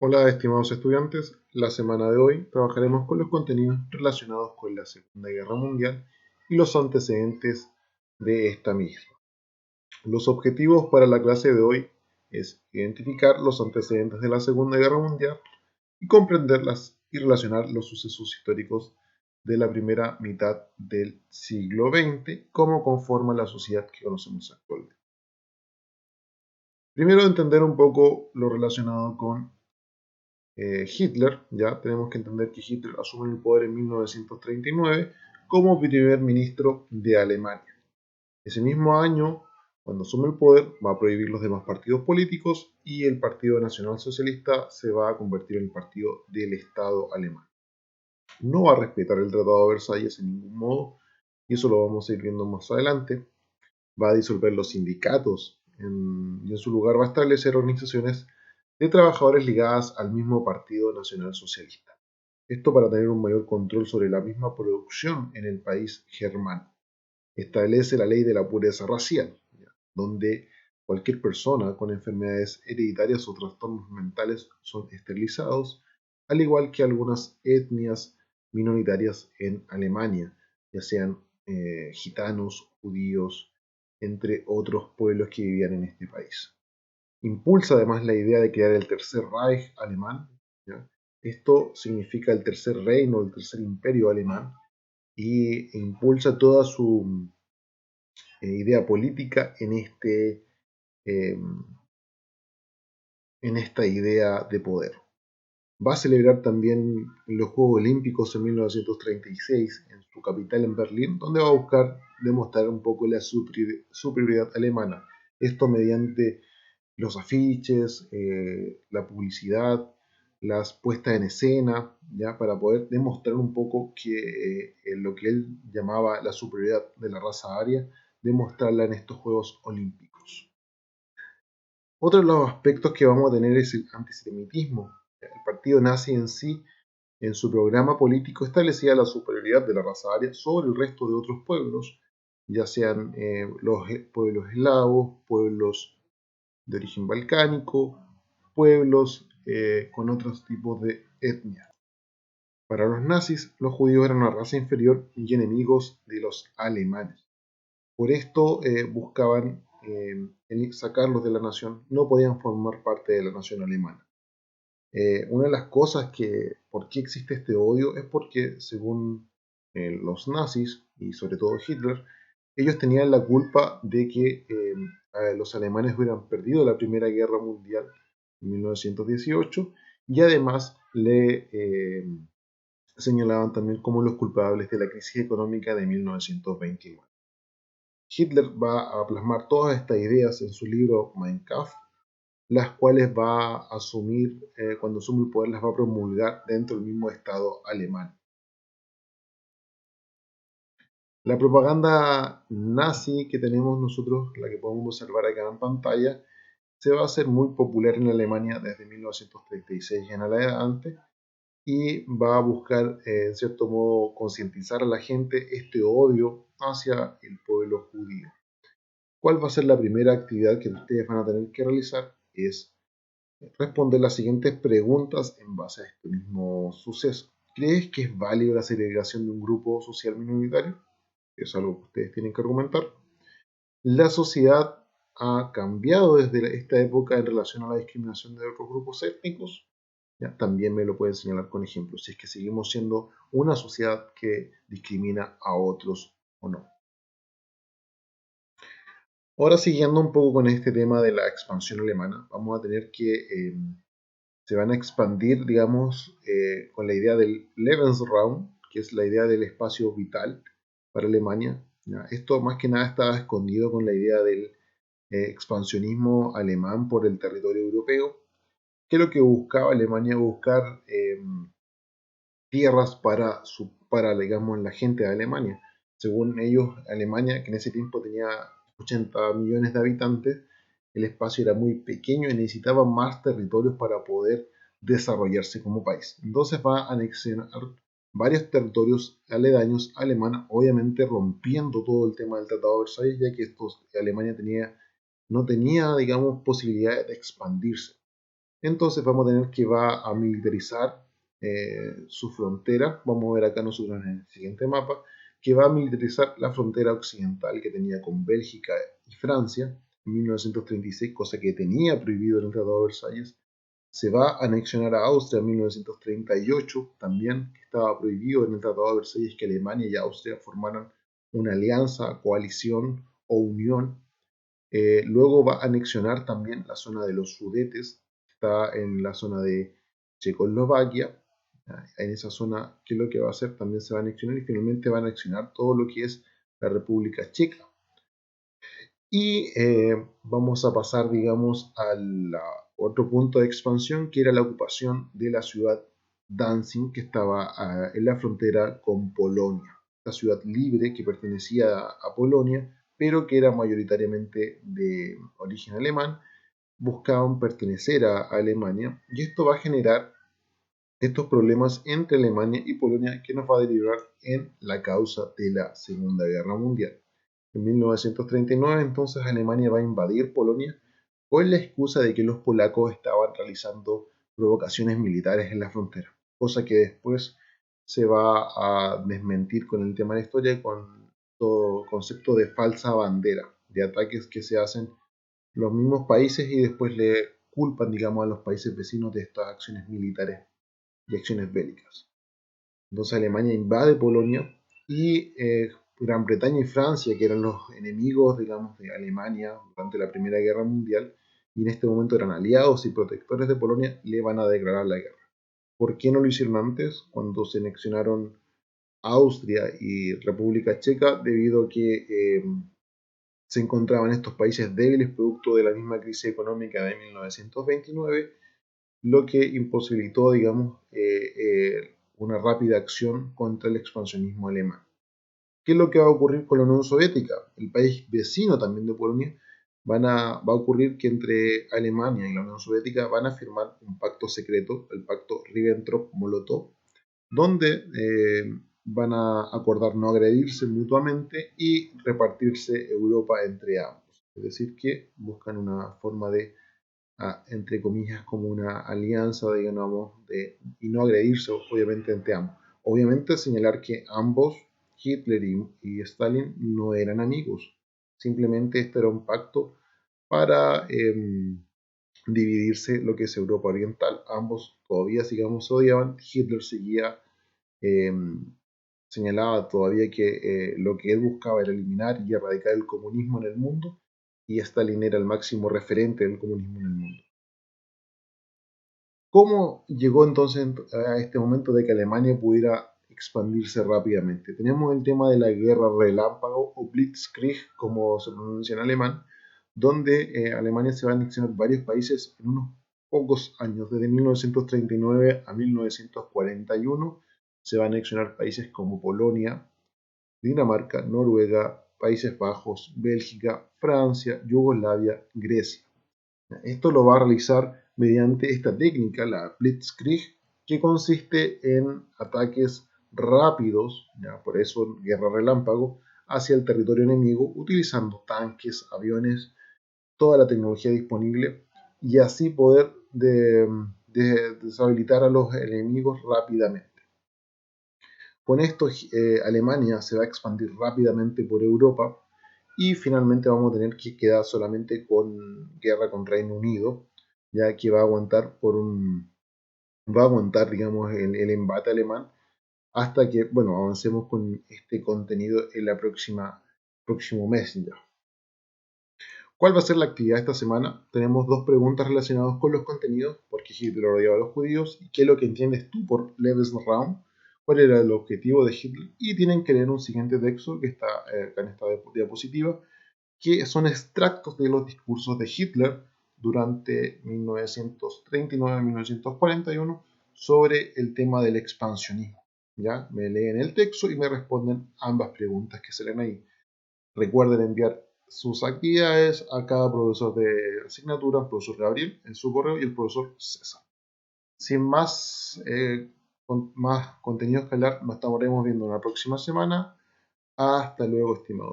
Hola, estimados estudiantes. La semana de hoy trabajaremos con los contenidos relacionados con la Segunda Guerra Mundial y los antecedentes de esta misma. Los objetivos para la clase de hoy es identificar los antecedentes de la Segunda Guerra Mundial y comprenderlas y relacionar los sucesos históricos de la primera mitad del siglo XX, cómo conforma la sociedad que conocemos actualmente. Primero, entender un poco lo relacionado con Hitler. Ya tenemos que entender que Hitler asume el poder en 1939 como primer ministro de Alemania. Ese mismo año, cuando asume el poder, va a prohibir los demás partidos políticos y el Partido Nacional Socialista se va a convertir en el partido del Estado alemán. No va a respetar el Tratado de Versalles en ningún modo, y eso lo vamos a ir viendo más adelante. Va a disolver los sindicatos y en su lugar va a establecer organizaciones de trabajadores ligadas al mismo Partido Nacional Socialista. Esto para tener un mayor control sobre la misma producción en el país germano. Establece la ley de la pureza racial, donde cualquier persona con enfermedades hereditarias o trastornos mentales son esterilizados, al igual que algunas etnias minoritarias en Alemania, ya sean gitanos, judíos, entre otros pueblos que vivían en este país. Impulsa además la idea de crear el Tercer Reich alemán. ¿Ya? Esto significa el Tercer Reino, el Tercer Imperio alemán, y impulsa toda su idea política eh, en esta idea de poder. Va a celebrar también los Juegos Olímpicos en 1936 en su capital en Berlín, donde va a buscar demostrar un poco la superioridad alemana. Esto mediante los afiches, la publicidad, las puestas en escena, ya para poder demostrar un poco que lo que él llamaba la superioridad de la raza aria, demostrarla en estos Juegos Olímpicos. Otro de los aspectos que vamos a tener es el antisemitismo. El partido nazi en sí, en su programa político, establecía la superioridad de la raza aria sobre el resto de otros pueblos, ya sean los pueblos eslavos, pueblos de origen balcánico, pueblos con otros tipos de etnia. Para los nazis, los judíos eran una raza inferior y enemigos de los alemanes. Por esto buscaban sacarlos de la nación, no podían formar parte de la nación alemana. Una de las cosas por qué existe este odio es porque, según los nazis y sobre todo Hitler, ellos tenían la culpa de que los alemanes hubieran perdido la Primera Guerra Mundial en 1918 y además le señalaban también como los culpables de la crisis económica de 1929. Hitler va a plasmar todas estas ideas en su libro Mein Kampf, las cuales va a asumir, cuando asume el poder, las va a promulgar dentro del mismo Estado alemán. La propaganda nazi que tenemos nosotros, la que podemos observar acá en pantalla, se va a hacer muy popular en Alemania desde 1936 en adelante y va a buscar, en cierto modo, concientizar a la gente este odio hacia el pueblo judío. ¿Cuál va a ser la primera actividad que ustedes van a tener que realizar? Es responder las siguientes preguntas en base a este mismo suceso. ¿Crees que es válido la segregación de un grupo social minoritario? Es algo que ustedes tienen que argumentar. La sociedad ha cambiado desde esta época en relación a la discriminación de otros grupos étnicos. Ya, también me lo pueden señalar con ejemplos, si es que seguimos siendo una sociedad que discrimina a otros o no. Ahora, siguiendo un poco con este tema de la expansión alemana, vamos a tener que se van a expandir, digamos, con la idea del Lebensraum, que es la idea del espacio vital para Alemania. ¿Ya? Esto más que nada estaba escondido con la idea del expansionismo alemán por el territorio europeo, que lo que buscaba Alemania, buscar tierras para, digamos, la gente de Alemania. Según ellos, Alemania, que en ese tiempo tenía 80 millones de habitantes, el espacio era muy pequeño y necesitaba más territorios para poder desarrollarse como país. Entonces va a anexionar varios territorios aledaños a Alemania, obviamente rompiendo todo el tema del Tratado de Versalles, ya que Alemania no tenía, digamos, posibilidad de expandirse. entonces vamos a tener que va a militarizar su frontera. Vamos a ver acá nosotros en el siguiente mapa que va a militarizar la frontera occidental que tenía con Bélgica y Francia en 1936, cosa que tenía prohibido en el Tratado de Versalles. Se va a anexionar a Austria en 1938, también que estaba prohibido en el Tratado de Versalles que Alemania y Austria formaran una alianza, coalición o unión. Luego va a anexionar también la zona de los Sudetes, está en la zona de Checoslovaquia. En esa zona, ¿qué es lo que va a hacer? También se va a anexionar y finalmente va a anexionar todo lo que es la República Checa. Y vamos a pasar, digamos, al otro punto de expansión, que era la ocupación de la ciudad Danzig, que estaba en la frontera con Polonia. La ciudad libre que pertenecía a Polonia, pero que era mayoritariamente de origen alemán, buscaban pertenecer a Alemania, y esto va a generar estos problemas entre Alemania y Polonia que nos va a derivar en la causa de la Segunda Guerra Mundial. En 1939 entonces Alemania va a invadir Polonia con la excusa de que los polacos estaban realizando provocaciones militares en la frontera, cosa que después se va a desmentir con el tema de la historia con todo concepto de falsa bandera, de ataques que se hacen los mismos países y después le culpan, digamos, a los países vecinos de estas acciones militares y acciones bélicas. Entonces Alemania invade Polonia y Gran Bretaña y Francia, que eran los enemigos, digamos, de Alemania durante la Primera Guerra Mundial, y en este momento eran aliados y protectores de Polonia, le van a declarar la guerra. ¿Por qué no lo hicieron antes, cuando se anexionaron Austria y República Checa, debido a que se encontraban estos países débiles producto de la misma crisis económica de 1929, lo que imposibilitó, digamos, una rápida acción contra el expansionismo alemán? ¿Qué es lo que va a ocurrir con la Unión Soviética? El país vecino también de Polonia. Va a ocurrir que entre Alemania y la Unión Soviética van a firmar un pacto secreto, el pacto Ribbentrop-Molotov, donde van a acordar no agredirse mutuamente y repartirse Europa entre ambos. Es decir, que buscan una forma de, entre comillas, como una alianza, digamos, y no agredirse, obviamente, entre ambos. Obviamente señalar que ambos, Hitler y Stalin, no eran amigos. Simplemente este era un pacto para dividirse lo que es Europa Oriental. Ambos todavía, digamos, se odiaban. Hitler seguía, eh, señalaba todavía que lo que él buscaba era eliminar y erradicar el comunismo en el mundo, y Stalin era el máximo referente del comunismo en el mundo. ¿Cómo llegó entonces a este momento de que Alemania pudiera expandirse rápidamente? Tenemos el tema de la guerra relámpago o Blitzkrieg, como se pronuncia en alemán, donde Alemania se va a anexionar varios países en unos pocos años. Desde 1939 a 1941 se va a anexionar países como Polonia, Dinamarca, Noruega, Países Bajos, Bélgica, Francia, Yugoslavia, Grecia. Esto lo va a realizar mediante esta técnica, la Blitzkrieg, que consiste en ataques rápidos, ¿ya? Por eso guerra relámpago, hacia el territorio enemigo utilizando tanques, aviones, toda la tecnología disponible, y así poder deshabilitar a los enemigos rápidamente. Con esto Alemania se va a expandir rápidamente por Europa y finalmente vamos a tener que quedar solamente con guerra con Reino Unido, ya que va a aguantar, digamos, el embate alemán hasta que, bueno, avancemos con este contenido en la próximo mes ya. ¿Cuál va a ser la actividad esta semana? Tenemos dos preguntas relacionadas con los contenidos, por qué Hitler odiaba a los judíos y qué es lo que entiendes tú por Lebensraum, cuál era el objetivo de Hitler, y tienen que leer un siguiente texto que está acá en esta diapositiva, que son extractos de los discursos de Hitler durante 1939-1941 sobre el tema del expansionismo. ¿Ya? Me leen el texto y me responden ambas preguntas que se leen ahí. Recuerden enviar sus actividades a cada profesor de asignatura, el profesor Gabriel en su correo y el profesor César. Sin más, más contenidos que hablar, nos estaremos viendo la próxima semana. Hasta luego, estimados.